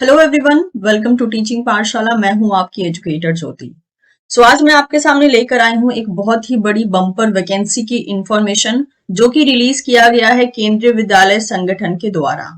Hello everyone, welcome to teaching Pathshala. मैं हूं आपकी एजुकेटर ज्योति। आज मैं आपके सामने लेकर आई हूं एक बहुत ही बड़ी बम्पर वैकेंसी की इंफॉर्मेशन जो कि रिलीज किया गया है केंद्रीय विद्यालय संगठन के द्वारा।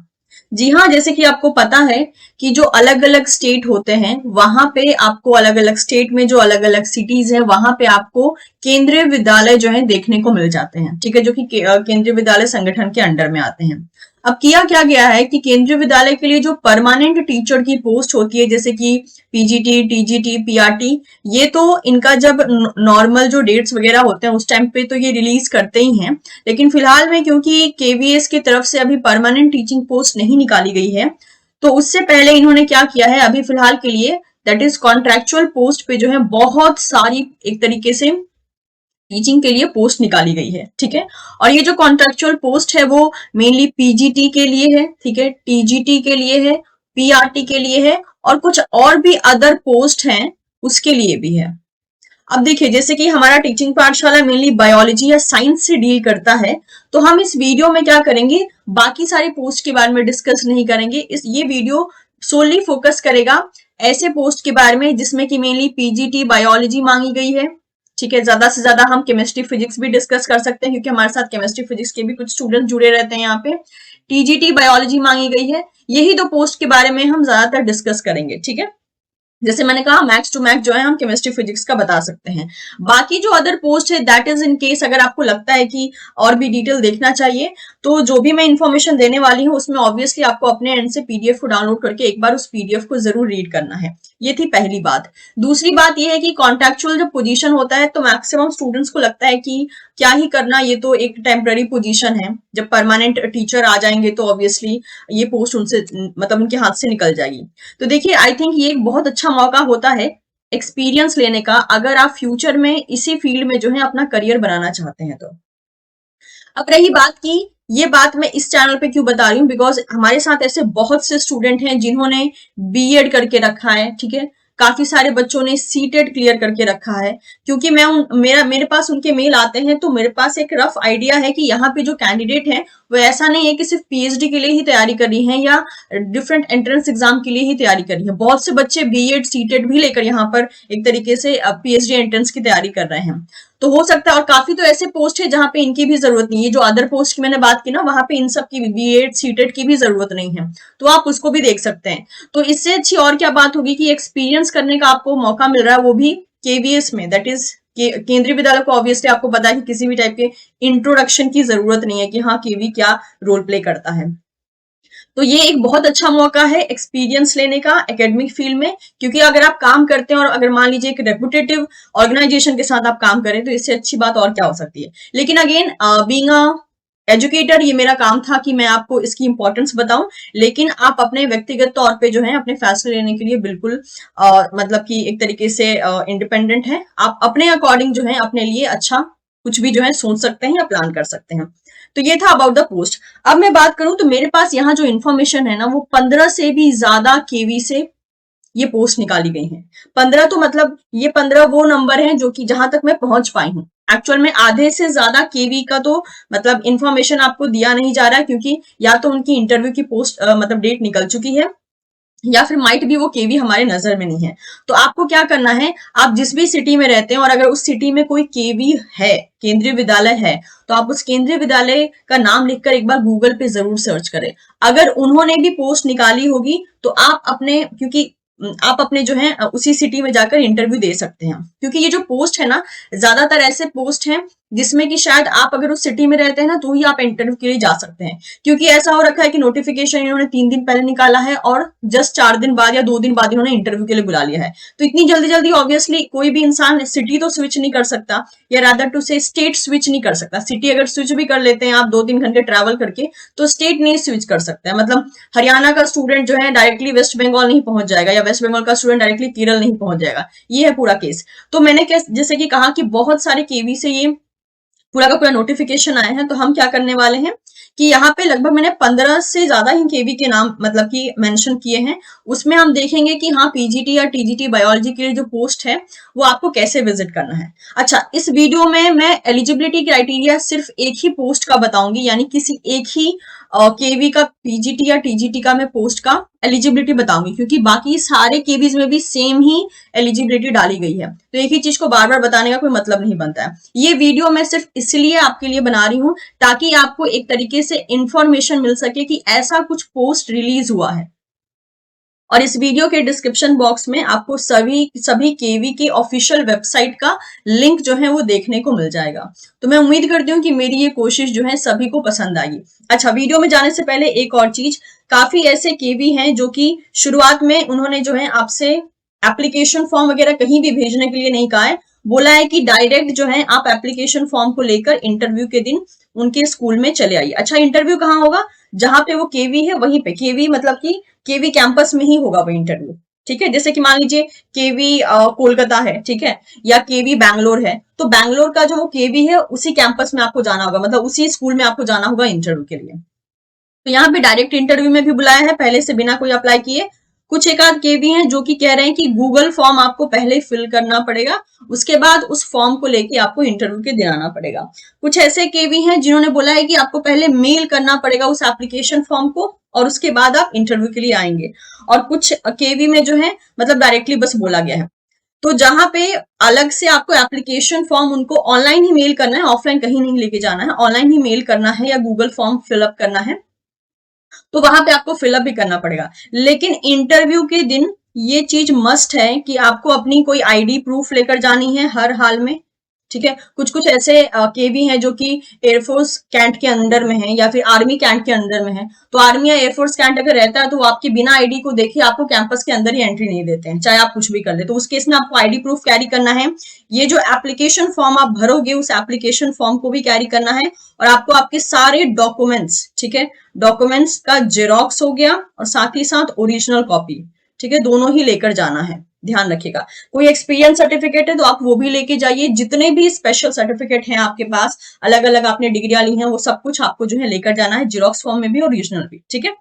जी हाँ, जैसे कि आपको पता है कि जो अलग अलग स्टेट होते हैं वहां पे आपको अलग अलग स्टेट में जो अलग अलग सिटीज है वहां पे आपको केंद्रीय विद्यालय जो है देखने को मिल जाते हैं। ठीक है, जो कि केंद्रीय विद्यालय संगठन के अंडर में आते हैं। अब किया क्या गया है कि केंद्रीय विद्यालय के लिए जो परमानेंट टीचर की पोस्ट होती है जैसे कि पीजीटी, टीजीटी, पीआरटी, ये तो इनका जब नॉर्मल जो डेट्स वगैरह होते हैं उस टाइम पे तो ये रिलीज करते ही हैं। लेकिन फिलहाल में क्योंकि केवीएस की तरफ से अभी परमानेंट टीचिंग पोस्ट नहीं निकाली गई है, तो उससे पहले इन्होंने क्या किया है, अभी फिलहाल के लिए दैट इज कॉन्ट्रेक्चुअल पोस्ट पे जो है बहुत सारी एक तरीके से टीचिंग के लिए पोस्ट निकाली गई है। ठीक है, और ये जो कॉन्ट्रेक्चुअल पोस्ट है वो मेनली पीजीटी के लिए है, ठीक है, टीजीटी के लिए है, पीआरटी के लिए है और कुछ और भी अदर पोस्ट हैं उसके लिए भी है। अब देखिए, जैसे कि हमारा टीचिंग पाठशाला मेनली बायोलॉजी या साइंस से डील करता है, तो हम इस वीडियो में क्या करेंगे, बाकी सारे पोस्ट के बारे में डिस्कस नहीं करेंगे। ये वीडियो सोली फोकस करेगा ऐसे पोस्ट के बारे में जिसमें कि मेनली पीजीटी बायोलॉजी मांगी गई है। ठीक है, ज्यादा से ज्यादा हम केमिस्ट्री फिजिक्स भी डिस्कस कर सकते हैं क्योंकि हमारे साथ केमिस्ट्री फिजिक्स के भी कुछ स्टूडेंट जुड़े रहते हैं यहाँ पे। टीजीटी बायोलॉजी मांगी गई है। यही दो पोस्ट के बारे में हम ज्यादातर डिस्कस करेंगे। ठीक है, जैसे मैंने कहा मैक्स टू मैक्स जो है हम केमिस्ट्री फिजिक्स का बता सकते हैं। बाकी जो अदर पोस्ट है दैट इज इन केस अगर आपको लगता है कि और भी डिटेल देखना चाहिए, तो जो भी मैं इंफॉर्मेशन देने वाली हूँ उसमें ऑब्वियसली आपको अपने एंड से पीडीएफ को डाउनलोड करके एक बार उस पीडीएफ को जरूर रीड करना है। ये थी पहली बात। दूसरी बात ये है कि कॉन्ट्रेक्चुअल जब पोजीशन होता है तो मैक्सिमम स्टूडेंट्स को लगता है कि क्या ही करना, ये तो एक टेम्पररी पोजीशन है, जब परमानेंट टीचर आ जाएंगे तो ऑब्वियसली ये पोस्ट उनसे मतलब उनके हाथ से निकल जाएगी। तो देखिए, आई थिंक ये एक बहुत अच्छा मौका होता है एक्सपीरियंस लेने का अगर आप फ्यूचर में इसी फील्ड में जो है अपना करियर बनाना चाहते हैं तो। अब रही बात की, ये बात मैं इस चैनल पे क्यों बता रही हूँ, बिकॉज हमारे साथ ऐसे बहुत से स्टूडेंट हैं जिन्होंने बीएड करके रखा है। ठीक है, काफी सारे बच्चों ने सीटेट क्लियर करके रखा है। क्योंकि मेरे पास उनके मेल आते हैं तो मेरे पास एक रफ आइडिया है कि यहाँ पे जो कैंडिडेट है वो ऐसा नहीं है कि सिर्फ पीएचडी के लिए ही तैयारी कर रही है या डिफरेंट एंट्रेंस एग्जाम के लिए ही तैयारी कर रही है। बहुत से बच्चे बीएड सीटेट भी लेकर यहाँ पर एक तरीके से पीएचडी एंट्रेंस की तैयारी कर रहे हैं। तो हो सकता है, और काफी तो ऐसे पोस्ट है जहां पे इनकी भी जरूरत नहीं है। जो अदर पोस्ट की मैंने बात की ना, वहां पे इन सब की बीएड सीटेट की भी जरूरत नहीं है, तो आप उसको भी देख सकते हैं। तो इससे अच्छी और क्या बात होगी कि एक्सपीरियंस करने का आपको मौका मिल रहा है, वो भी केवीएस में, दैट इज केंद्रीय विद्यालय को। ऑब्वियसली आपको पता है कि किसी भी टाइप के इंट्रोडक्शन की जरूरत नहीं है कि हाँ केवी क्या रोल प्ले करता है। तो ये एक बहुत अच्छा मौका है एक्सपीरियंस लेने का एकेडमिक फील्ड में, क्योंकि अगर आप काम करते हैं और अगर मान लीजिए एक रेपुटेटिव ऑर्गेनाइजेशन के साथ आप काम करें तो इससे अच्छी बात और क्या हो सकती है। लेकिन अगेन बीइंग अ एजुकेटर ये मेरा काम था कि मैं आपको इसकी इंपॉर्टेंस बताऊं, लेकिन आप अपने व्यक्तिगत तौर पे जो है अपने फैसले लेने के लिए बिल्कुल मतलब कि एक तरीके से इंडिपेंडेंट है। आप अपने अकॉर्डिंग जो है अपने लिए अच्छा कुछ भी जो है सोच सकते हैं या प्लान कर सकते हैं। तो ये था अबाउट द पोस्ट। अब मैं बात करूं तो मेरे पास यहाँ जो इन्फॉर्मेशन है ना, वो 15 से भी ज्यादा केवी से ये पोस्ट निकाली गई है। 15 तो मतलब ये 15 वो नंबर है जो कि जहां तक मैं पहुंच पाई हूँ। एक्चुअल में आधे से ज्यादा केवी का तो मतलब इंफॉर्मेशन आपको दिया नहीं जा रहा है, क्योंकि या तो उनकी इंटरव्यू की पोस्ट मतलब डेट निकल चुकी है या फिर माइट भी वो केवी हमारे नजर में नहीं है। तो आपको क्या करना है, आप जिस भी सिटी में रहते हैं और अगर उस सिटी में कोई केवी है, केंद्रीय विद्यालय है, तो आप उस केंद्रीय विद्यालय का नाम लिखकर एक बार गूगल पे जरूर सर्च करें। अगर उन्होंने भी पोस्ट निकाली होगी तो आप अपने, क्योंकि आप अपने जो है उसी सिटी में जाकर इंटरव्यू दे सकते हैं। क्योंकि ये जो पोस्ट है ना, ज्यादातर ऐसे पोस्ट हैं जिसमें कि शायद आप अगर उस सिटी में रहते हैं ना तो ही आप इंटरव्यू के लिए जा सकते हैं। क्योंकि ऐसा हो रखा है कि नोटिफिकेशन इन्होंने 3 दिन पहले निकाला है और जस्ट 4 दिन बाद या 2 दिन बाद इन्होंने इंटरव्यू के लिए बुला लिया है। तो इतनी जल्दी जल्दी ऑब्वियसली कोई भी इंसान सिटी तो स्विच नहीं कर सकता, या रादर टू से स्टेट स्विच नहीं कर सकता। सिटी अगर स्विच भी कर लेते हैं आप 2-3 घंटे ट्रैवल करके, तो स्टेट नहीं स्विच कर सकता है। मतलब हरियाणा का स्टूडेंट जो है डायरेक्टली वेस्ट बंगाल नहीं पहुंच जाएगा, या वेस्ट बंगाल का स्टूडेंट डायरेक्टली केरल नहीं पहुंच जाएगा। ये है पूरा केस। तो मैंने जैसे कि कहा कि बहुत सारे केवी से ये पूरा का पूरा नोटिफिकेशन आया है। तो हम क्या करने वाले हैं कि यहाँ पे लगभग मैंने 15 से ज्यादा ही केवी के नाम मतलब कि मेंशन किए हैं। उसमें हम देखेंगे कि हाँ पीजीटी या टीजीटी बायोलॉजी के लिए जो पोस्ट है वो आपको कैसे विजिट करना है। अच्छा, इस वीडियो में मैं एलिजिबिलिटी क्राइटेरिया सिर्फ एक ही पोस्ट का बताऊंगी, यानी किसी एक ही केवी का, पीजीटी या टीजीटी का मैं पोस्ट का एलिजिबिलिटी बताऊंगी, क्योंकि बाकी सारे केवीज में भी सेम ही एलिजिबिलिटी डाली गई है, तो एक ही चीज को बार बार बताने का कोई मतलब नहीं बनता है। ये वीडियो मैं सिर्फ इसलिए आपके लिए बना रही हूं ताकि आपको एक तरीके से इंफॉर्मेशन मिल सके कि ऐसा कुछ पोस्ट रिलीज हुआ है। और इस वीडियो के डिस्क्रिप्शन बॉक्स में आपको सभी केवी के ऑफिशियल वेबसाइट का लिंक जो है वो देखने को मिल जाएगा। तो मैं उम्मीद करती हूँ कि मेरी ये कोशिश जो है सभी को पसंद आएगी। अच्छा, वीडियो में जाने से पहले एक और चीज, काफी ऐसे केवी हैं जो कि शुरुआत में उन्होंने जो है आपसे एप्लीकेशन फॉर्म वगैरह कहीं भी भेजने के लिए नहीं कहा है, बोला है कि डायरेक्ट जो है आप एप्लीकेशन फॉर्म को लेकर इंटरव्यू के दिन उनके स्कूल में चले आइए। अच्छा, इंटरव्यू कहाँ होगा? जहां पे वो केवी है वहीं पे, केवी मतलब कि केवी कैंपस में ही होगा वो इंटरव्यू। ठीक है, जैसे कि मान लीजिए केवी कोलकाता है, ठीक है, या केवी बैंगलोर है, तो बैंगलोर का जो केवी है उसी कैंपस में आपको जाना होगा, मतलब उसी स्कूल में आपको जाना होगा इंटरव्यू के लिए। तो यहाँ पे डायरेक्ट इंटरव्यू में भी बुलाया है पहले से, बिना कोई अप्लाई किए। कुछ एक आध केवी हैं जो कि कह रहे हैं कि गूगल फॉर्म आपको पहले फिल करना पड़ेगा, उसके बाद उस फॉर्म को लेके आपको इंटरव्यू के दिन आना पड़ेगा। कुछ ऐसे केवी हैं जिन्होंने बोला है कि आपको पहले मेल करना पड़ेगा उस एप्लीकेशन फॉर्म को और उसके बाद आप इंटरव्यू के लिए आएंगे। और कुछ केवी में जो है मतलब डायरेक्टली बस बोला गया है। तो जहां पे अलग से आपको एप्लीकेशन फॉर्म उनको ऑनलाइन ही मेल करना है, ऑफलाइन कहीं नहीं लेके जाना है, ऑनलाइन ही मेल करना है या गूगल फॉर्म फिलअप करना है, तो वहां पे आपको फिलअप भी करना पड़ेगा। लेकिन इंटरव्यू के दिन ये चीज मस्ट है कि आपको अपनी कोई आईडी प्रूफ लेकर जानी है हर हाल में। ठीक है, कुछ कुछ ऐसे केवी हैं जो कि एयरफोर्स कैंट के अंडर में है या फिर आर्मी कैंट के अंडर में है, तो आर्मी या एयरफोर्स कैंट अगर रहता है तो वो आपके बिना आईडी को देखे आपको कैंपस के अंदर ही एंट्री नहीं देते हैं, चाहे आप कुछ भी कर ले। तो उस केस में आपको आईडी प्रूफ कैरी करना है। ये जो एप्लीकेशन फॉर्म आप भरोगे उस एप्लीकेशन फॉर्म को भी कैरी करना है, और आपको आपके सारे डॉक्यूमेंट्स, ठीक है, डॉक्यूमेंट्स का जेरोक्स हो गया और साथ ही साथ ओरिजिनल कॉपी, ठीक है, दोनों ही लेकर जाना है। ध्यान रखिएगा, कोई एक्सपीरियंस सर्टिफिकेट है तो आप वो भी लेके जाइए, जितने भी स्पेशल सर्टिफिकेट हैं आपके पास, अलग अलग आपने डिग्रियां ली हैं, वो सब कुछ आपको जो है लेकर जाना है, जेरोक्स फॉर्म में भी ओरिजिनल भी। ठीक है,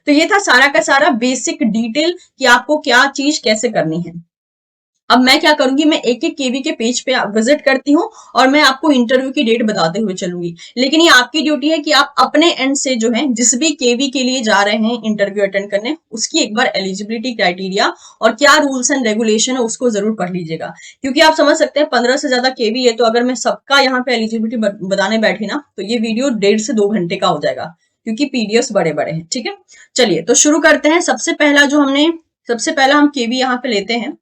तो ये था सारा का सारा बेसिक डिटेल कि आपको क्या चीज कैसे करनी है। अब मैं क्या करूंगी, मैं एक एक केवी के पेज पे विजिट करती हूँ और मैं आपको इंटरव्यू की डेट बताते हुए चलूंगी। लेकिन ये आपकी ड्यूटी है कि आप अपने एंड से जो है जिस भी केवी के लिए जा रहे हैं इंटरव्यू अटेंड करने, उसकी एक बार एलिजिबिलिटी क्राइटेरिया और क्या रूल्स एंड रेगुलेशन है उसको जरूर पढ़ लीजिएगा। क्योंकि आप समझ सकते हैं 15 से ज्यादा केवी है, तो अगर मैं सबका यहाँ पे एलिजिबिलिटी बताने बैठी ना तो ये वीडियो 1.5 से 2 घंटे का हो जाएगा, क्योंकि पीडीएफ बड़े बड़े हैं। ठीक है, चलिए तो शुरू करते हैं। सबसे पहला हम केवी यहाँ पे लेते हैं।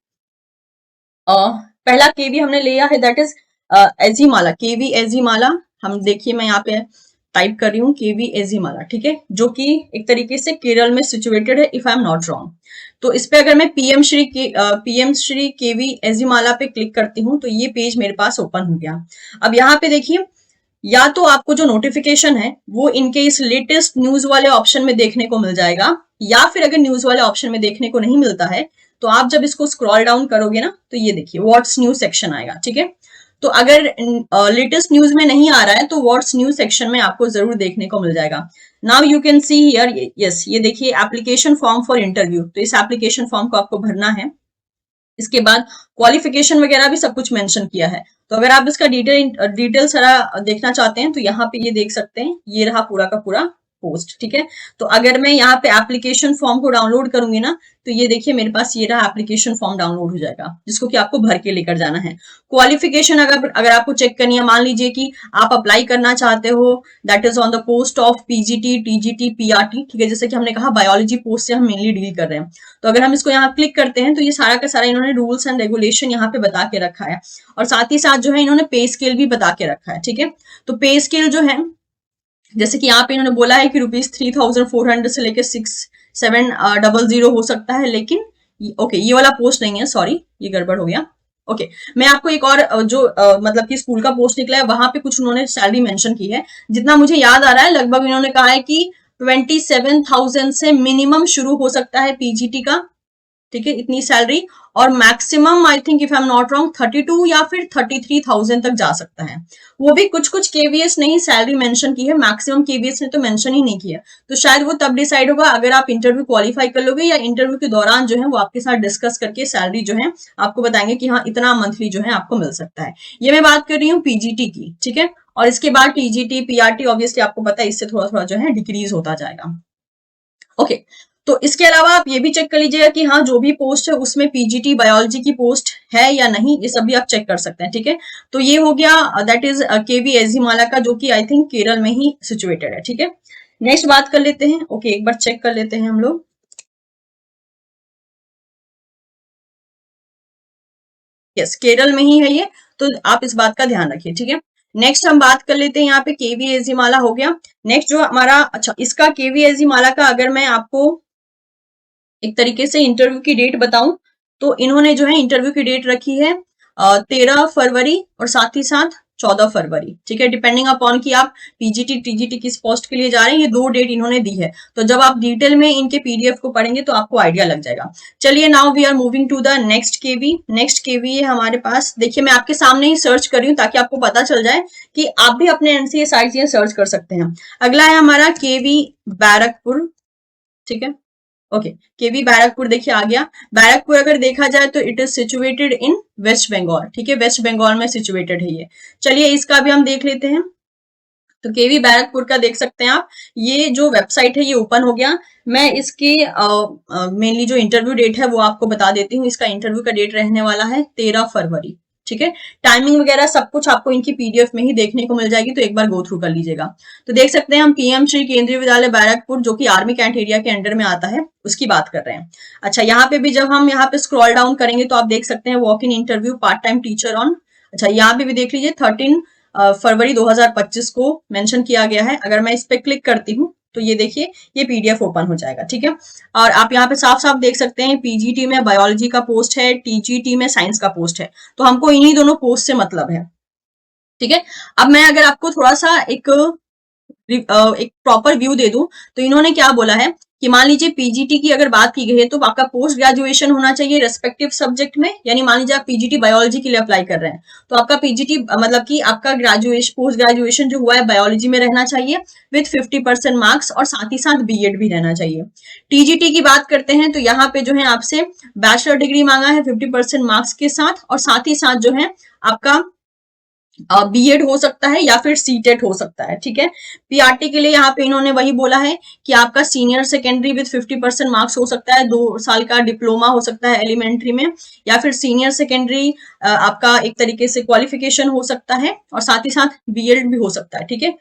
पहला केवी हमने लिया है, दैट इज एजीमाला, केवी एजीमाला। हम देखिए मैं यहाँ पे टाइप कर रही हूँ केवी एजीमाला, ठीक है, जो कि एक तरीके से केरल में सिचुएटेड है, if I am not wrong. तो इस पे अगर मैं पीएम श्री केवी एजीमाला पे क्लिक करती हूँ तो ये पेज मेरे पास ओपन हो गया। अब यहाँ पे देखिए, या तो आपको जो नोटिफिकेशन है वो इनके इस लेटेस्ट न्यूज वाले ऑप्शन में देखने को मिल जाएगा, या फिर अगर न्यूज वाले ऑप्शन में देखने को नहीं मिलता है तो आप जब इसको स्क्रॉल डाउन करोगे ना तो ये देखिए व्हाट्स न्यूज सेक्शन आएगा। ठीक है, तो अगर लेटेस्ट न्यूज में नहीं आ रहा है तो व्हाट्स न्यूज सेक्शन में आपको जरूर देखने को मिल जाएगा। Now you can see here, yes, ये देखिए एप्लीकेशन फॉर्म फॉर इंटरव्यू, तो इस एप्लीकेशन फॉर्म को आपको भरना है। इसके बाद क्वालिफिकेशन वगैरह भी सब कुछ मेंशन किया है। तो अगर आप इसका डिटेल सारा देखना चाहते हैं तो यहाँ पे ये देख सकते हैं, ये रहा पूरा का पूरा पोस्ट। ठीक है, तो अगर मैं यहाँ पे एप्लीकेशन फॉर्म को डाउनलोड करूंगी ना तो ये देखिए मेरे पास ये रहा एप्लीकेशन फॉर्म डाउनलोड हो जाएगा, जिसको कि आपको भर के लेकर जाना है। क्वालिफिकेशन अगर आपको चेक करनी है, मान लीजिए कि आप अप्लाई करना चाहते हो that is on the post of PGT, TGT, PRT, ठीक है, जैसे कि हमने कहा बायोलॉजी पोस्ट से हम मेनली डील कर रहे हैं। तो अगर हम इसको यहाँ क्लिक करते हैं तो ये सारा का सारा इन्होंने रूल्स एंड रेगुलेशन यहाँ पे बता के रखा है, और साथ ही साथ जो है इन्होंने पे स्केल भी बता के रखा है। ठीक है, तो पे स्केल जो है जैसे कि यहाँ पे इन्होंने बोला है कि ₹3,400 से लेकर 6,700 हो सकता है, लेकिन ओके ये वाला पोस्ट नहीं है, सॉरी ये गड़बड़ हो गया। ओके, मैं आपको एक और जो मतलब कि स्कूल का पोस्ट निकला है वहां पे कुछ उन्होंने सैलरी मेंशन की है। जितना मुझे याद आ रहा है लगभग इन्होंने कहा है कि 27,000 से मिनिमम शुरू हो सकता है पीजीटी का, ठीक है, इतनी सैलरी, और maximum I think if I am not wrong 32 या फिर 33,000 तक जा सकता है। वो भी कुछ कुछ केवीएस नहीं सैलरी मेंशन की है, मैक्सिमम केवीएस ने तो मेंशन ही नहीं किया। तो शायद वो तब डिसाइड होगा अगर आप इंटरव्यू क्वालिफाई कर लोगे, या इंटरव्यू के दौरान जो है वो आपके साथ डिस्कस करके सैलरी जो है आपको बताएंगे कि हाँ इतना मंथली जो है आपको मिल सकता है। ये मैं बात कर रही हूँ पीजीटी की, ठीक है। और इसके बाद टीजीटी पीआरटी ऑब्वियसली आपको पता है इससे थोड़ा थोड़ा जो है डिक्रीज होता जाएगा। ओके, तो इसके अलावा आप ये भी चेक कर लीजिएगा कि हाँ जो भी पोस्ट है उसमें पीजीटी बायोलॉजी की पोस्ट है या नहीं, ये सब भी आप चेक कर सकते हैं, ठीक है। तो ये हो गया दैट इज केवी एजीमाला का, जो कि आई थिंक केरल में ही सिचुएटेड है, ठीक है। नेक्स्ट बात कर लेते हैं। ओके, एक बार चेक कर लेते हैं हम लोग। यस, केरल में ही है ये, तो आप इस बात का ध्यान रखिए, ठीक है। नेक्स्ट हम बात कर लेते हैं यहाँ पे केवी एजीमाला हो गया। नेक्स्ट जो हमारा, अच्छा इसका केवी एजीमाला का अगर मैं आपको एक तरीके से इंटरव्यू की डेट बताऊं, तो इन्होंने जो है इंटरव्यू की डेट रखी है 13 फरवरी और साथ ही साथ 14 फरवरी, ठीक है, डिपेंडिंग अपॉन कि आप पीजीटी टीजीटी किस पोस्ट के लिए जा रहे हैं, ये दो डेट इन्होंने दी है। तो जब आप डिटेल में इनके पीडीएफ को पढ़ेंगे तो आपको आइडिया लग जाएगा। चलिए, now we are moving to the next KV. Next KV है हमारे पास, देखिए मैं आपके सामने ही सर्च कर रही हूँ ताकि आपको पता चल जाए कि आप भी अपने एंड से ये सारी चीजें सर्च कर सकते हैं। अगला है हमारा केवी बैरकपुर, ठीक है। ओके, केवी बैरकपुर देखिए आ गया। बैरकपुर अगर देखा जाए तो it is situated in West Bengal, ठीक है, वेस्ट बंगाल में सिचुएटेड है ये। चलिए इसका भी हम देख लेते हैं। तो केवी बैरकपुर का देख सकते हैं आप, ये जो वेबसाइट है ये ओपन हो गया। मैं इसकी मेनली जो इंटरव्यू डेट है वो आपको बता देती हूँ। इसका इंटरव्यू का डेट रहने वाला है 13 फरवरी, ठीक है। टाइमिंग वगैरह सब कुछ आपको इनकी पीडीएफ में ही देखने को मिल जाएगी, तो एक बार गो थ्रू कर लीजिएगा। तो देख सकते हैं हम पीएम श्री केंद्रीय विद्यालय बैरकपुर, जो कि आर्मी कैंट एरिया के अंडर में आता है, उसकी बात कर रहे हैं। अच्छा, यहाँ पे भी जब हम यहाँ पे स्क्रॉल डाउन करेंगे तो आप देख सकते हैं walk in interview part time teacher on. अच्छा, यहाँ पे भी देख लीजिए 13 फरवरी 2025 को मेंशन किया गया है। अगर मैं इस पे क्लिक करती हूँ तो ये देखिए ये पीडीएफ ओपन हो जाएगा, ठीक है। और आप यहाँ पे साफ साफ देख सकते हैं पीजीटी में बायोलॉजी का पोस्ट है, टीजीटी में साइंस का पोस्ट है, तो हमको इन्हीं दोनों पोस्ट से मतलब है, ठीक है। अब मैं अगर आपको थोड़ा सा एक प्रॉपर व्यू दे दूं, तो इन्होंने क्या बोला है कि मान लीजिए पीजीटी की अगर बात की गई है तो आपका पोस्ट ग्रेजुएशन होना चाहिए रेस्पेक्टिव सब्जेक्ट में। यानी मान लीजिए आप पीजीटी बायोलॉजी के लिए अप्लाई कर रहे हैं, तो आपका पीजीटी मतलब कि आपका ग्रेजुएशन पोस्ट ग्रेजुएशन जो हुआ है बायोलॉजी में रहना चाहिए विथ 50% मार्क्स, और साथ ही साथ बीएड भी रहना चाहिए। टीजीटी की बात करते हैं तो यहाँ पे जो है आपसे बैचलर डिग्री मांगा है 50% मार्क्स के साथ, और साथ ही साथ जो है आपका बीएड हो सकता है या फिर सीटेट हो सकता है, ठीक है। पीआरटी के लिए यहाँ पे इन्होंने वही बोला है कि आपका सीनियर सेकेंडरी विद 50% मार्क्स हो सकता है, 2 साल का डिप्लोमा हो सकता है एलिमेंट्री में, या फिर सीनियर सेकेंडरी आपका एक तरीके से क्वालिफिकेशन हो सकता है, और साथ ही साथ बीएड भी हो सकता है, ठीक है।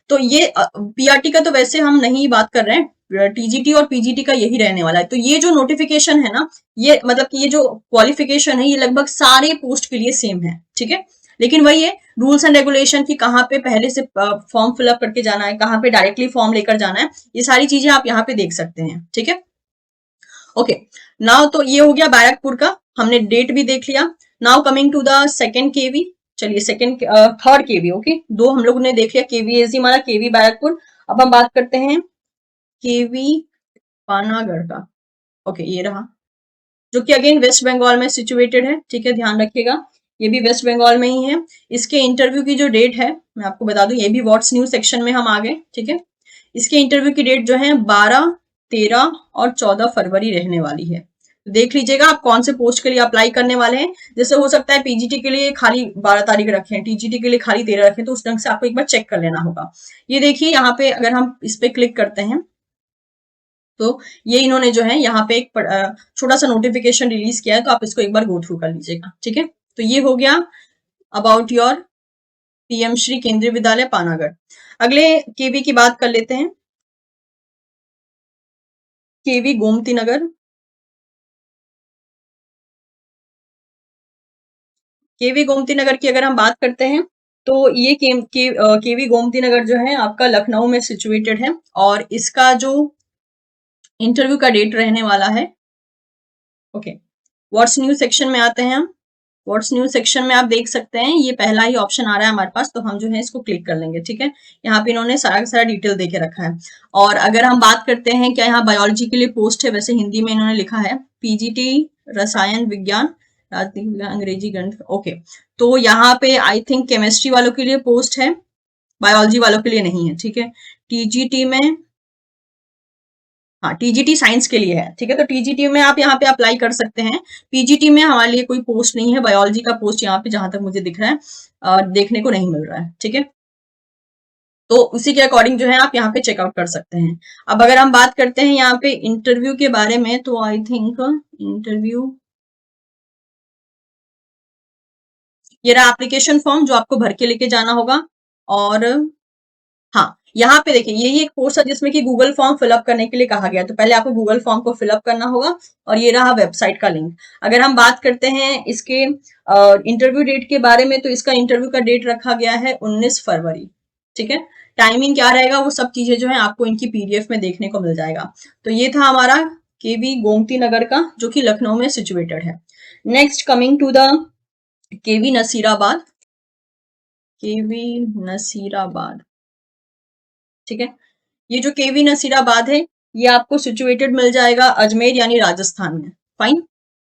तो ये पीआरटी का तो वैसे हम नहीं बात कर रहे हैं, टीजीटी और पीजीटी का यही रहने वाला है। तो ये जो नोटिफिकेशन है ना, ये मतलब कि ये जो क्वालिफिकेशन है ये लगभग सारे पोस्ट के लिए सेम है, ठीक है। लेकिन वही है रूल्स एंड रेगुलेशन की, कहाँ पे पहले से फॉर्म फिलअप करके जाना है, कहाँ पे डायरेक्टली फॉर्म लेकर जाना है, ये सारी चीजें आप यहाँ पे देख सकते हैं, ठीक है। ओके, नाउ तो ये हो गया बैरकपुर का, हमने डेट भी देख लिया। Now coming to the second KV. चलिए सेकेंड थर्ड केवी, ओके, दो हम लोग ने देख लिया, केवी एजी हमारा, केवी बैरकपुर। अब हम बात करते हैं केवी पानागढ़ का। ओके, ये रहा, जो कि अगेन वेस्ट बंगाल में सिचुएटेड है, ठीक है, ध्यान रखिएगा, ये भी वेस्ट बंगाल में ही है। इसके इंटरव्यू की जो डेट है मैं आपको बता दूं, ये भी व्हाट्स न्यूज सेक्शन में हम आ गए, ठीक है। इसके इंटरव्यू की डेट जो है 12, 13 और 14 फरवरी रहने वाली है। तो देख लीजिएगा आप कौन से पोस्ट के लिए अप्लाई करने वाले हैं। जैसे हो सकता है पीजीटी के लिए खाली 12 तारीख रखें, टीजीटी के लिए खाली 13 रखें, तो उस ढंग से आपको एक बार चेक कर लेना होगा। ये देखिए यहाँ पे अगर हम इस पे क्लिक करते हैं तो ये इन्होंने जो है यहाँ पे एक छोटा सा नोटिफिकेशन रिलीज किया है, तो आप इसको एक बार गो थ्रू कर लीजिएगा, ठीक है। तो ये हो गया अबाउट योर पीएम श्री केंद्रीय विद्यालय पानागढ़। अगले केवी की बात कर लेते हैं, केवी गोमती नगर। केवी गोमती नगर की अगर हम बात करते हैं तो ये केवी गोमती नगर जो है आपका लखनऊ में सिचुएटेड है, और इसका जो इंटरव्यू का डेट रहने वाला है, ओके, व्हाट्स न्यूज सेक्शन में आते हैं हम। व्हाट्स न्यू सेक्शन में आप देख सकते हैं ये पहला ही ऑप्शन आ रहा है हमारे पास, तो हम जो है इसको क्लिक कर लेंगे। ठीक है, यहाँ पे इन्होंने सारा का सारा डिटेल दे के रखा है। और अगर हम बात करते हैं क्या यहाँ बायोलॉजी के लिए पोस्ट है, वैसे हिंदी में इन्होंने लिखा है पीजीटी रसायन विज्ञान, राजनीतिक विज्ञान, अंग्रेजी गणित। ओके, तो यहाँ पे आई थिंक केमिस्ट्री वालों के लिए पोस्ट है, बायोलॉजी वालों के लिए नहीं है। ठीक है, टीजीटी में, हाँ टीजीटी साइंस के लिए है। ठीक है, तो टीजीटी में आप यहाँ पे अप्लाई कर सकते हैं। पीजीटी में हमारे लिए कोई पोस्ट नहीं है, बायोलॉजी का पोस्ट यहाँ पे जहां तक मुझे दिख रहा है देखने को नहीं मिल रहा है। ठीक है, तो उसी के अकॉर्डिंग जो है आप यहाँ पे चेकआउट कर सकते हैं। अब अगर हम बात करते हैं यहाँ पे इंटरव्यू के बारे में, तो आई थिंक इंटरव्यू, ये रहा एप्लीकेशन फॉर्म जो आपको भर के लेके जाना होगा। और हाँ, यहाँ पे देखिए ये एक पोस्ट है जिसमें कि गूगल फॉर्म फिलअप करने के लिए कहा गया है। तो पहले आपको गूगल फॉर्म को फिलअप करना होगा और ये रहा वेबसाइट का लिंक। अगर हम बात करते हैं इसके इंटरव्यू डेट के बारे में, तो इसका इंटरव्यू का डेट रखा गया है 19 फरवरी। ठीक है, टाइमिंग क्या रहेगा वो सब चीजें जो है आपको इनकी पीडीएफ में देखने को मिल जाएगा। तो ये था हमारा केवी गोमती नगर का, जो कि लखनऊ में सिचुएटेड है। नेक्स्ट कमिंग टू द केवी नसीराबाद। केवी नसीराबाद, ठीक है, ये जो केवी नसीराबाद है ये आपको सिचुएटेड मिल जाएगा अजमेर यानी राजस्थान में। फाइन,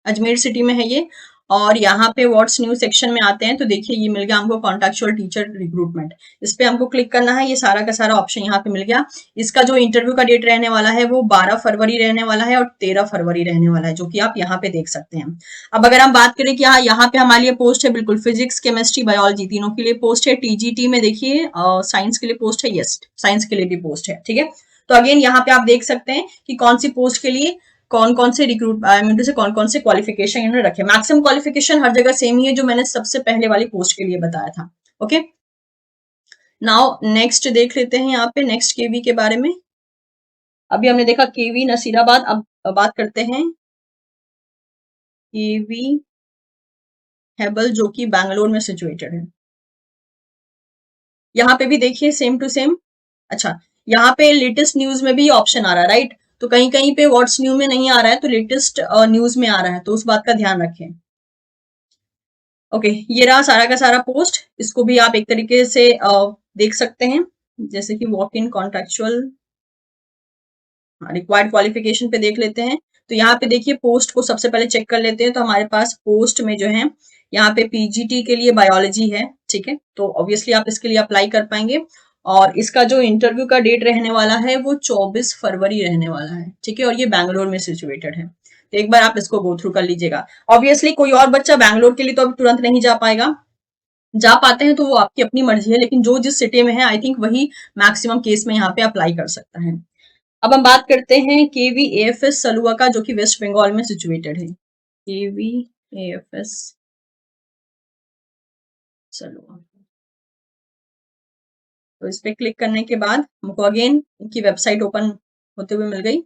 अजमेर सिटी में है ये। और यहाँ पे व्हाट्स न्यू सेक्शन में आते हैं तो देखिए ये मिल गया हमको कॉन्ट्रेक्चुअल टीचर रिक्रूटमेंट। इस पे हमको क्लिक करना है, ये सारा का सारा ऑप्शन यहाँ पे मिल गया। इसका जो इंटरव्यू का डेट रहने वाला है वो 12 फरवरी रहने वाला है और 13 फरवरी रहने वाला है, जो कि आप यहाँ पे देख सकते हैं। अब अगर हम बात करें कि यहाँ पे हमारे लिए पोस्ट है, बिल्कुल फिजिक्स केमिस्ट्री बायोलॉजी तीनों के लिए पोस्ट है। टीजीटी में देखिए साइंस के लिए पोस्ट है, यस साइंस के लिए भी पोस्ट है। ठीक है, तो अगेन यहाँ पे आप देख सकते हैं कि कौन सी पोस्ट के लिए कौन कौन से रिक्रूट से कौन कौन से क्वालिफिकेशन इन्होंने रखे। मैक्सिमम क्वालिफिकेशन हर जगह सेम ही है जो मैंने सबसे पहले वाली पोस्ट के लिए बताया था। ओके, नाउ नेक्स्ट देख लेते हैं यहाँ पे नेक्स्ट केवी के बारे में। अभी हमने देखा केवी नसीराबाद, अब बात करते हैं केवी हेबल जो कि बैंगलोर में सिचुएटेड है। यहाँ पे भी देखिए सेम टू सेम। अच्छा, यहाँ पे लेटेस्ट न्यूज में भी ऑप्शन आ रहा है, राइट? तो कहीं कहीं पे व्हाट्स न्यू में नहीं आ रहा है, तो लेटेस्ट न्यूज में आ रहा है, तो उस बात का ध्यान रखें। ओके, ये रहा सारा का सारा पोस्ट। इसको भी आप एक तरीके से देख सकते हैं, जैसे कि walk in contractual required qualification पे देख लेते हैं। तो यहाँ पे देखिए पोस्ट को सबसे पहले चेक कर लेते हैं। तो हमारे पास पोस्ट में जो है यहाँ पे पीजीटी के लिए बायोलॉजी है। ठीक है, तो ऑब्वियसली आप इसके लिए अप्लाई कर पाएंगे। और इसका जो इंटरव्यू का डेट रहने वाला है वो 24 फरवरी रहने वाला है। ठीक है, और ये बैंगलोर में सिचुएटेड है। तो एक बार आप इसको गो थ्रू कर लीजिएगा। ऑब्वियसली कोई और बच्चा बैंगलोर के लिए तो अभी तुरंत नहीं जा पाएगा, जा पाते हैं तो वो आपकी अपनी मर्जी है, लेकिन जो जिस सिटी में है आई थिंक वही मैक्सिमम केस में यहाँ पे अप्लाई कर सकता है। अब हम बात करते हैं केवी एएफएस सलुआ का, जो कि वेस्ट बंगाल में सिचुएटेड है। केवी एएफएस सलुआ, तो इस पे क्लिक करने के बाद हमको अगेन इनकी वेबसाइट ओपन होते हुए मिल गई।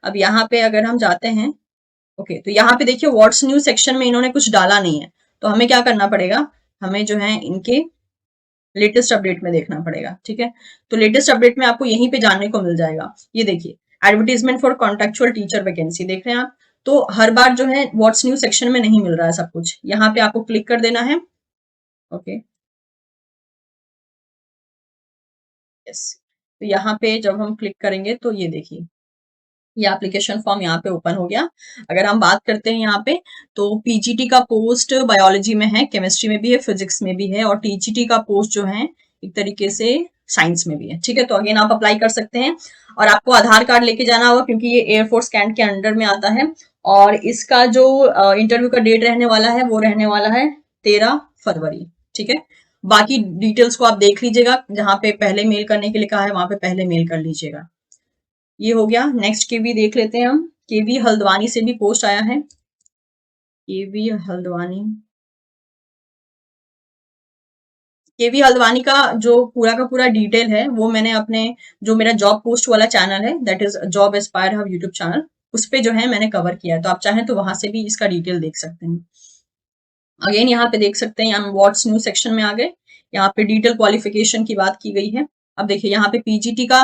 अब यहाँ पे अगर हम जाते हैं, ओके, तो यहाँ पे देखिए व्हाट्स न्यू सेक्शन में इन्होंने कुछ डाला नहीं है, तो हमें क्या करना पड़ेगा, हमें जो है इनके लेटेस्ट अपडेट में देखना पड़ेगा। ठीक है, तो लेटेस्ट अपडेट में आपको यहीं पे जानने को मिल जाएगा। ये देखिए advertisement for contractual teacher vacancy देख रहे हैं आप। तो हर बार जो है व्हाट्स न्यू सेक्शन में नहीं मिल रहा है सब कुछ, यहाँ पे आपको क्लिक कर देना है। ओके, यस, तो यहाँ पे जब हम क्लिक करेंगे तो ये देखिए ये एप्लीकेशन फॉर्म यहाँ पे ओपन हो गया। अगर हम बात करते हैं यहाँ पे, तो पीजीटी का पोस्ट बायोलॉजी में है, केमिस्ट्री में भी है, फिजिक्स में भी है, और टीजीटी का पोस्ट जो है एक तरीके से साइंस में भी है। ठीक है, तो अगेन आप अप्लाई कर सकते हैं। और आपको आधार कार्ड लेके जाना होगा क्योंकि ये एयरफोर्स कैंट के अंडर में आता है। और इसका जो इंटरव्यू का डेट रहने वाला है वो रहने वाला है 13 फरवरी। ठीक है, बाकी डिटेल्स को आप देख लीजिएगा, जहाँ पे पहले मेल करने के लिए कहा है वहां पे पहले मेल कर लीजिएगा। ये हो गया। नेक्स्ट केवी देख लेते हैं हम। केवी हल्द्वानी से भी पोस्ट आया है। केवी हल्द्वानी, केवी हल्द्वानी का जो पूरा डिटेल है वो मैंने अपने जो मेरा जॉब पोस्ट वाला चैनल है, that is job Aspire hub YouTube channel, उस पे जो है मैंने कवर किया है। तो आप चाहें तो वहां से भी इसका डिटेल देख सकते हैं। अगेन यहाँ पे देख सकते हैं, हम व्हाट्स न्यू सेक्शन में आ गए। यहाँ पे डिटेल क्वालिफिकेशन की बात की गई है। अब देखिए यहाँ पे पीजीटी का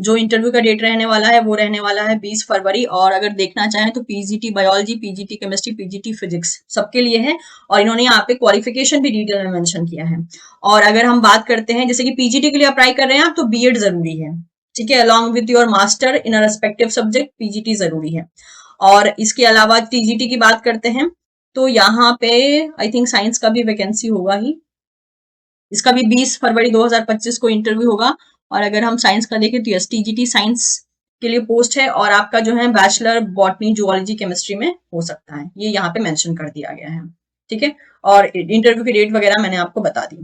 जो इंटरव्यू का डेट रहने वाला है वो रहने वाला है 20 फरवरी, और अगर देखना चाहें तो PGT biology, PGT chemistry, PGT physics सबके लिए है, और इन्होंने यहाँ पे क्वालिफिकेशन भी डिटेल में मेंशन किया है। और अगर हम बात करते हैं जैसे कि पीजीटी के लिए अप्लाई कर रहे हैं आप तो बीएड जरूरी है, ठीक है, along with your master in a respective subject PGT जरूरी है। और इसके अलावा टीजीटी की बात करते हैं तो यहाँ पे आई थिंक साइंस का भी वैकेंसी होगा ही, इसका भी 20 फरवरी 2025 को इंटरव्यू होगा। और अगर हम साइंस का देखें तो यस टीजीटी साइंस के लिए पोस्ट है, और आपका जो है बैचलर बॉटनी जूलॉजी केमिस्ट्री में हो सकता है, ये यहाँ पे मेंशन कर दिया गया है, ठीक है। और इंटरव्यू की डेट वगैरह मैंने आपको बता दी।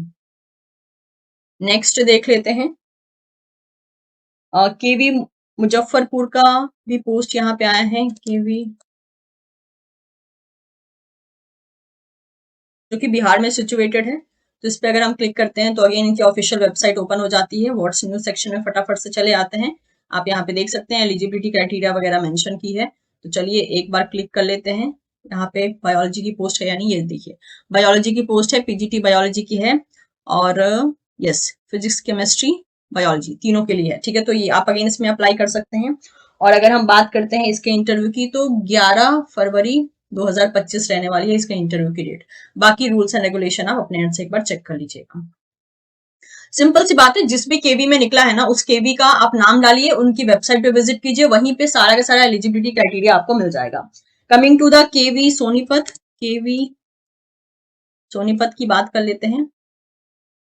नेक्स्ट देख लेते हैं, केवी मुजफ्फरपुर का भी पोस्ट यहाँ पे आया है, केवी जो कि बिहार में सिचुएटेड है। तो इस पे अगर हम क्लिक करते हैं तो अगेन इनकी ऑफिशियल वेबसाइट ओपन हो जाती है। व्हाट्स न्यूज सेक्शन में फटाफट से चले आते हैं, आप यहाँ पे देख सकते हैं एलिजिबिलिटी क्राइटेरिया वगैरह मेंशन की है। तो चलिए एक बार क्लिक कर लेते हैं, यहाँ पे बायोलॉजी की पोस्ट है, यानी ये देखिए बायोलॉजी की पोस्ट है, पीजीटी बायोलॉजी की है, और यस फिजिक्स केमिस्ट्री बायोलॉजी तीनों के लिए है, ठीक है। तो ये आप अगेन इसमें अप्लाई कर सकते हैं। और अगर हम बात करते हैं इसके इंटरव्यू की तो 11 फरवरी 2025 रहने वाली है इसके इंटरव्यू की डेट। बाकी रूल्स एंड रेगुलेशन आप अपने एंड से एक बार चेक कर लीजिएगा। सिंपल सी बात है, जिस भी केवी में निकला है ना उस केवी का आप नाम डालिए, उनकी वेबसाइट पे विजिट कीजिए, वहीं पे सारा का सारा एलिजिबिलिटी क्राइटेरिया आपको मिल जाएगा। कमिंग टू द केवी सोनीपत, केवी सोनीपत की बात कर लेते हैं।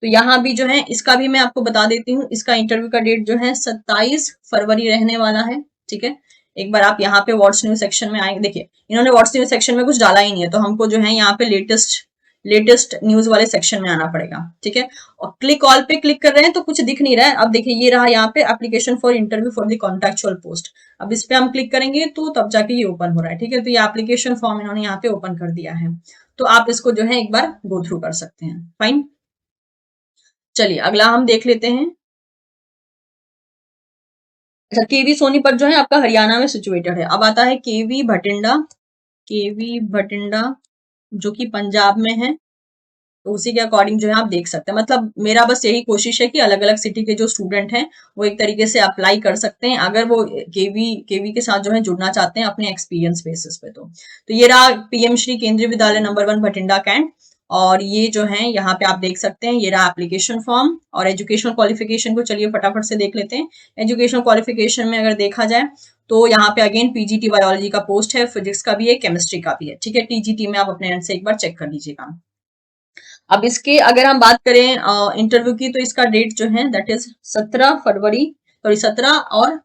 तो यहाँ भी जो है इसका भी मैं आपको बता देती हूँ, इसका इंटरव्यू का डेट जो है 27 फरवरी रहने वाला है, ठीक है। एक बार आप यहाँ पे व्हाट्स न्यूज सेक्शन में आएंगे, देखिए इन्होंने व्हाट्स न्यूज सेक्शन में कुछ डाला ही नहीं है, तो हमको जो है यहाँ पे लेटेस्ट लेटेस्ट न्यूज वाले सेक्शन में आना पड़ेगा, ठीक है। और क्लिक ऑल पे क्लिक कर रहे हैं तो कुछ दिख नहीं रहा है। अब देखिए ये रहा यहाँ पे application for interview for the contractual post. अब इस पे हम क्लिक करेंगे तो तब जाके ये ओपन हो रहा है, ठीक है। तो ये एप्लीकेशन फॉर्म इन्होंने यहाँ पे ओपन कर दिया है, तो आप इसको जो है एक बार गो थ्रू कर सकते हैं, फाइन। चलिए अगला हम देख लेते हैं। अच्छा केवी सोनीपत जो है आपका हरियाणा में सिचुएटेड है। अब आता है केवी भटिंडा, केवी भटिंडा जो कि पंजाब में है। तो उसी के अकॉर्डिंग जो है आप देख सकते हैं, मतलब मेरा बस यही कोशिश है कि अलग अलग सिटी के जो स्टूडेंट हैं वो एक तरीके से अप्लाई कर सकते हैं अगर वो केवी के साथ जो है जुड़ना चाहते हैं अपने एक्सपीरियंस बेसिस पे। तो ये रहा पीएम श्री केंद्रीय विद्यालय नंबर 1 भटिंडा कैंट। और ये जो है यहाँ पे आप देख सकते हैं, ये रहा एप्लीकेशन फॉर्म। और एजुकेशनल क्वालिफिकेशन को चलिए फटाफट से देख लेते हैं। एजुकेशनल क्वालिफिकेशन में अगर देखा जाए तो यहाँ पे अगेन पीजीटी बायोलॉजी का पोस्ट है, फिजिक्स का भी है, केमिस्ट्री का भी है, ठीक है। टीजीटी में आप अपने एंड से एक बार चेक कर लीजिएगा। अब इसके अगर हम बात करें इंटरव्यू की तो इसका डेट जो है दैट इज 17 फरवरी, सॉरी 17 और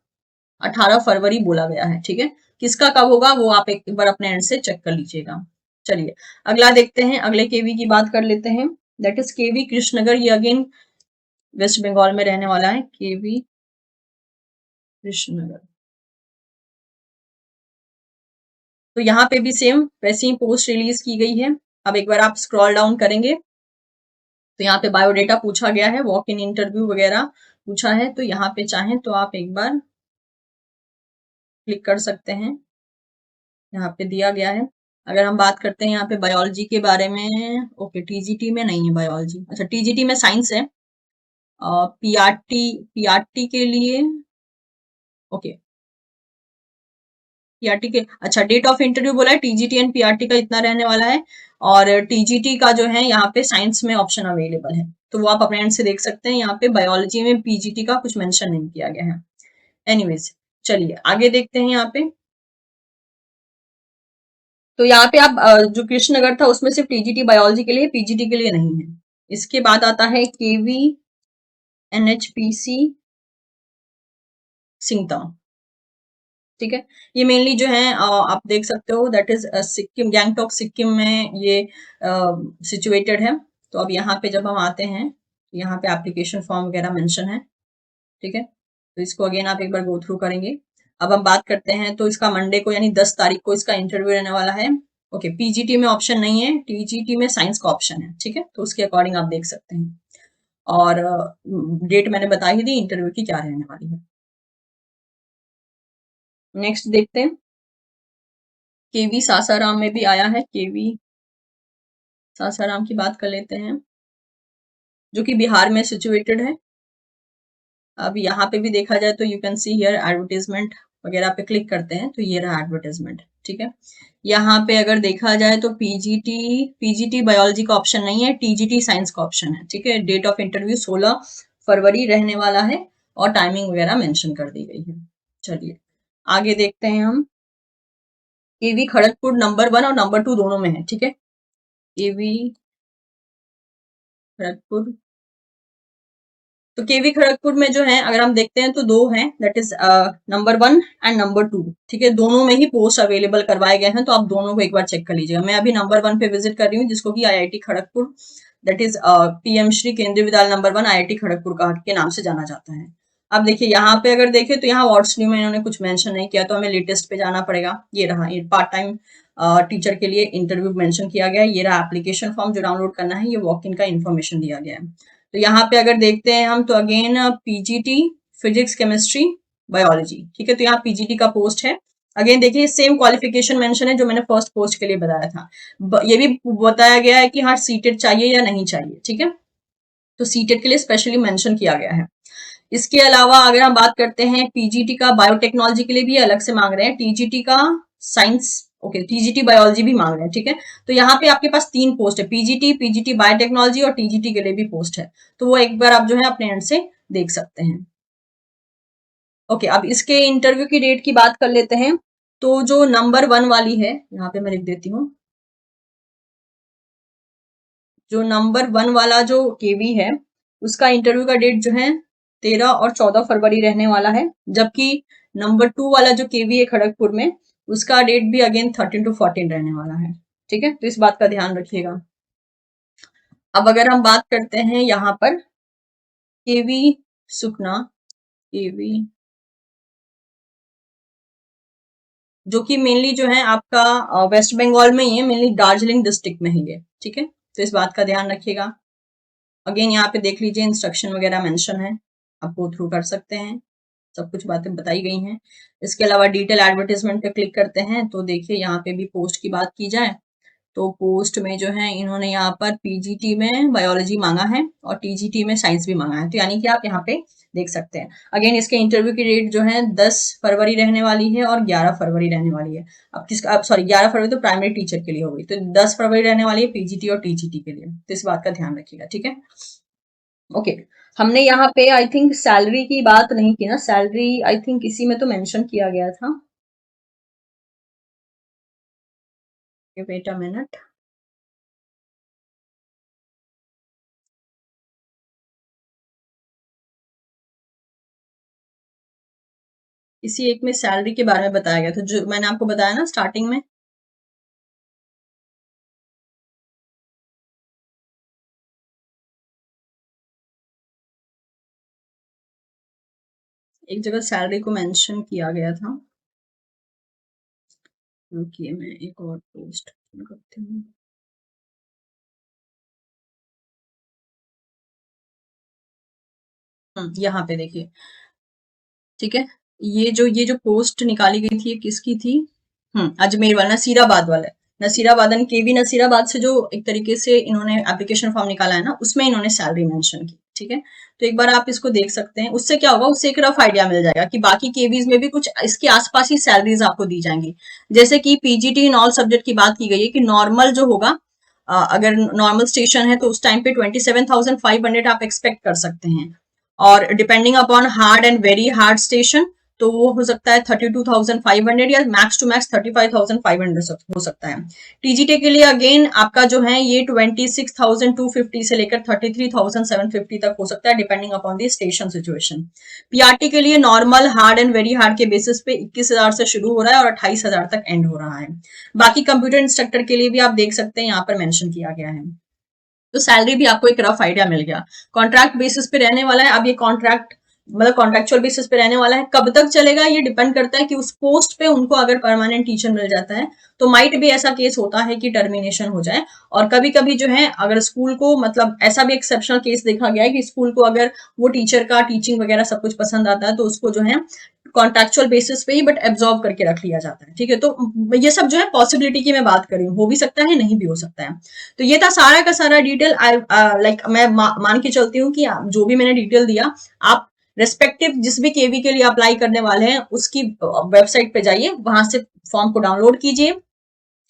18 फरवरी बोला गया है, ठीक है। किसका कब होगा वो आप एक बार अपने एंड से चेक कर लीजिएगा। चलिए अगला देखते हैं, अगले केवी की बात कर लेते हैं, दैट इज केवी कृष्णनगर। ये अगेन वेस्ट बंगाल में रहने वाला है, केवी कृष्णनगर। तो यहाँ पे भी सेम वैसी ही पोस्ट रिलीज की गई है। अब एक बार आप स्क्रॉल डाउन करेंगे तो यहाँ पे बायोडेटा पूछा गया है, वॉक इन इंटरव्यू वगैरह पूछा है, तो यहाँ पे चाहें तो आप एक बार क्लिक कर सकते हैं, यहाँ पे दिया गया है। अगर हम बात करते हैं यहाँ पे बायोलॉजी के बारे में, ओके टीजीटी में नहीं है बायोलॉजी, अच्छा टीजीटी में साइंस है। पीआरटी पीआरटी के लिए ओके, पीआरटी के अच्छा डेट ऑफ इंटरव्यू बोला है, टीजीटी एंड पीआरटी का इतना रहने वाला है। और टीजीटी का जो है यहाँ पे साइंस में ऑप्शन अवेलेबल है, तो वो आप अपने एंड से देख सकते हैं। यहाँ पे बायोलॉजी में पीजीटी का कुछ मेंशन नहीं किया गया है। एनीवेज चलिए आगे देखते हैं यहाँ पे। तो यहाँ पे आप जो कृष्णनगर था उसमें सिर्फ टीजीटी बायोलॉजी के लिए, पीजीटी के लिए नहीं है। इसके बाद आता है केवी एनएचपीसी सिंगताम, ठीक है। ये मेनली जो है आप देख सकते हो दैट इज सिक्किम, गैंगटॉक सिक्किम में ये सिचुएटेड है। तो अब यहाँ पे जब हम आते हैं तो यहाँ पे एप्लीकेशन फॉर्म वगैरह मेंशन है, ठीक है। तो इसको अगेन आप एक बार गो थ्रू करेंगे। अब हम बात करते हैं तो इसका मंडे को यानी 10 तारीख को इसका इंटरव्यू रहने वाला है। ओके पीजीटी में ऑप्शन नहीं है, टीजीटी में साइंस का ऑप्शन है, ठीक है। तो उसके अकॉर्डिंग आप देख सकते हैं। और डेट मैंने बता ही दी इंटरव्यू की क्या रहने वाली है। नेक्स्ट देखते हैं, केवी सासाराम में भी आया है, केवी सासाराम की बात कर लेते हैं जो कि बिहार में सिचुएटेड है। अब यहाँ पे भी देखा जाए तो you can see here advertisement वगैरह पे क्लिक करते हैं तो ये रहा एडवर्टीजमेंट, ठीक है। यहाँ पे अगर देखा जाए तो पीजीटी बायोलॉजी का ऑप्शन नहीं है, टीजीटी साइंस का ऑप्शन है, ठीक है। डेट ऑफ इंटरव्यू 16 फरवरी रहने वाला है और टाइमिंग वगैरह मेंशन कर दी गई है। चलिए आगे देखते हैं हम। केवी खड़गपुर नंबर 1 और नंबर 2 दोनों में है, ठीक है। केवी खड़गपुर, तो केवी खड़गपुर में जो है अगर हम देखते हैं तो दो हैं, that is number 1 and number 2, ठीक है। दोनों में ही पोस्ट अवेलेबल करवाए गए हैं, तो आप दोनों को एक बार चेक कर लीजिएगा। मैं अभी नंबर 1 पे विजिट कर रही हूँ, जिसको कि IIT Kharagpur, that is PM Shri केंद्रीय विद्यालय नंबर 1 आईआईटी खड़गपुर का के नाम से जाना जाता है। अब देखिए यहाँ पे अगर देखें तो यहाँ वार्ड्स न्यू में इन्होंने कुछ मेंशन नहीं किया, तो हमें लेटेस्ट पे जाना पड़ेगा। ये रहा, ये पार्ट टाइम टीचर के लिए इंटरव्यू मेंशन किया गया है। ये रहा एप्लीकेशन फॉर्म जो डाउनलोड करना है, ये वॉक इन का इन्फॉर्मेशन दिया गया है। तो यहाँ पे अगर देखते हैं हम तो again PGT physics chemistry biology, ठीक है। तो यहाँ पीजीटी का पोस्ट है। अगेन देखिए सेम क्वालिफिकेशन मेंशन है जो मैंने फर्स्ट पोस्ट के लिए बताया था। ये भी बताया गया है कि हाँ सीटेड चाहिए या नहीं चाहिए, ठीक है। तो सीटेड के लिए स्पेशली मेंशन किया गया है। इसके अलावा अगर हम बात करते हैं पीजीटी का बायोटेक्नोलॉजी के लिए भी अलग से मांग रहे हैं, टीजीटी का साइंस, ओके, टीजीटी बायोलॉजी भी मांग रहे हैं, ठीक है। तो यहाँ पे आपके पास 3 पोस्ट है, पीजीटी, पीजीटी बायोटेक्नोलॉजी और टीजीटी के लिए भी पोस्ट है। तो वो एक बार आप जो है अपने एंड से देख सकते हैं। ओके, अब इसके इंटरव्यू की डेट की बात कर लेते हैं। तो जो नंबर 1 वाली है, यहाँ पे मैं लिख देती हूँ, जो नंबर 1 वाला जो केवी है उसका इंटरव्यू का डेट जो है 13 और 14 फरवरी रहने वाला है। जबकि नंबर 2 वाला जो केवी है खड़गपुर में, उसका डेट भी अगेन 13 टू 14 रहने वाला है, ठीक है। तो इस बात का ध्यान रखिएगा। अब अगर हम बात करते हैं यहाँ पर केवी सुकना, केवी जो कि मेनली जो है आपका वेस्ट बंगाल में ही है, मेनली दार्जिलिंग डिस्ट्रिक्ट में ही है, ठीक है। तो इस बात का ध्यान रखिएगा। अगेन यहाँ पे देख लीजिए इंस्ट्रक्शन वगैरह मेंशन है, आप गो थ्रू कर सकते हैं, सब कुछ बातें बताई गई हैं। इसके अलावा डिटेल एडवर्टीजमेंट पे क्लिक करते हैं तो देखिए यहाँ पे भी पोस्ट की बात की जाए तो पोस्ट में जो है इन्होंने यहाँ पर पीजीटी में बायोलॉजी मांगा है और टीजीटी में साइंस भी मांगा है, तो यानी कि आप यहाँ पे देख सकते हैं। अगेन इसके इंटरव्यू की डेट जो है 10 फरवरी रहने वाली है और 11 फरवरी रहने वाली है। अब किसका, अब सॉरी 11 फरवरी तो प्राइमरी टीचर के लिए हो गई, तो 10 फरवरी रहने वाली है पीजीटी और टीजीटी के लिए, तो इस बात का ध्यान रखिएगा, ठीक है। ओके, हमने यहाँ पे आई थिंक सैलरी की बात नहीं की ना, सैलरी आई थिंक इसी में तो मेंशन किया गया था। वेट अ मिनट, इसी एक में सैलरी के बारे में बताया गया था जो मैंने आपको बताया ना स्टार्टिंग में। एक जगह सैलरी को मेंशन किया गया था। रुकिए मैं एक और पोस्ट करती हूँ। यहाँ पे देखिए, ठीक है। ये जो पोस्ट निकाली गई थी ये किसकी थी? अजमेर वाला, नसीराबाद वाला है। नसीराबाद एंड केवी नसीराबाद से जो एक तरीके से इन्होंने एप्लीकेशन फॉर्म निकाला है ना, उसमें इन्होंने सैलरी मेंशन की, ठीक है। तो एक बार आप इसको देख सकते हैं, उससे क्या होगा, उससे एक रफ आइडिया मिल जाएगा कि बाकी केवीज में भी कुछ इसके आसपास ही सैलरीज आपको दी जाएंगी। जैसे कि पीजीटी इन ऑल सब्जेक्ट की बात की गई है कि नॉर्मल जो होगा, अगर नॉर्मल स्टेशन है तो उस टाइम पे 27,500 आप एक्सपेक्ट कर सकते हैं। और depending upon hard and very hard station तो वो हो सकता है 32,500 या मैक्स टू मैक्स 35,500 हो सकता है। टीजीटी के लिए अगेन आपका जो है ये 26,250 से लेकर 33,750 तक हो सकता है, depending upon the station situation. PRT के लिए normal hard and very hard के बेसिस पे 21,000 से शुरू हो रहा है और 28,000 तक एंड हो रहा है। बाकी कंप्यूटर इंस्ट्रक्टर के लिए भी आप देख सकते हैं, यहाँ पर मेंशन किया गया है। तो सैलरी भी आपको एक रफ आइडिया मिल गया। कॉन्ट्रैक्ट बेसिस पे रहने वाला है। अब ये कॉन्ट्रैक्ट मतलब कॉन्ट्रेक्चुअल बेसिस पे रहने वाला है, कब तक चलेगा ये डिपेंड करता है कि उस पोस्ट पे उनको अगर परमानेंट टीचर मिल जाता है तो माइट भी ऐसा केस होता है कि टर्मिनेशन हो जाए। और कभी कभी जो है अगर स्कूल को मतलब ऐसा भी एक्सेप्शनल केस देखा गया है कि स्कूल को अगर वो टीचर का टीचिंग वगैरह सब कुछ पसंद आता है तो उसको जो है कॉन्ट्रेक्चुअल बेसिस पे ही बट एब्जॉर्व करके रख लिया जाता है, ठीक है। तो ये सब जो है पॉसिबिलिटी की मैं बात कर रही हूँ, हो भी सकता है नहीं भी हो सकता है। तो ये था सारा का सारा डिटेल। आई लाइक मैं मान के चलती हूँ कि जो भी मैंने डिटेल दिया आप रेस्पेक्टिव जिस भी केवी के लिए अप्लाई करने वाले हैं उसकी वेबसाइट पे जाइए, वहां से फॉर्म को डाउनलोड कीजिए,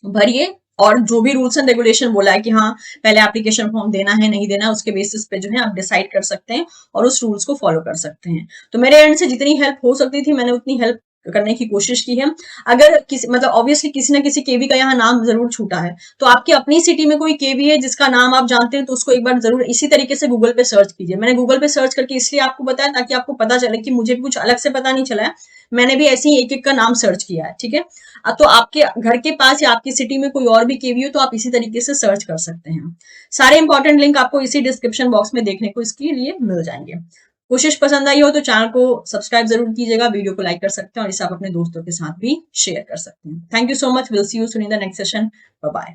भरिए, और जो भी रूल्स एंड रेगुलेशन बोला है कि हाँ पहले एप्लीकेशन फॉर्म देना है नहीं देना है, उसके बेसिस पे जो है आप डिसाइड कर सकते हैं और उस रूल्स को फॉलो कर सकते हैं। तो मेरे एंड से जितनी हेल्प हो सकती थी मैंने उतनी हेल्प करने की कोशिश की है। अगर किसी मतलब ऑब्वियसली किसी ना किसी केवी का यहाँ नाम जरूर छूटा है, तो आपकी अपनी सिटी में कोई केवी है जिसका नाम आप जानते हैं तो उसको एक बार जरूर इसी तरीके से गूगल पे सर्च कीजिए। मैंने गूगल पे सर्च करके इसलिए आपको बताया ताकि आपको पता चले कि मुझे भी कुछ अलग से पता नहीं चला है, मैंने भी ऐसे ही एक एक का नाम सर्च किया है, ठीक है। तो आपके घर के पास या आपकी सिटी में कोई और भी केवी हो तो आप इसी तरीके से सर्च कर सकते हैं। सारे इंपॉर्टेंट लिंक आपको इसी डिस्क्रिप्शन बॉक्स में देखने को इसके लिए मिल जाएंगे। कोशिश पसंद आई हो तो चैनल को सब्सक्राइब जरूर कीजिएगा, वीडियो को लाइक कर सकते हैं और इसे आप अपने दोस्तों के साथ भी शेयर कर सकते हैं। Thank you so much, will see you soon in the next session. Bye bye.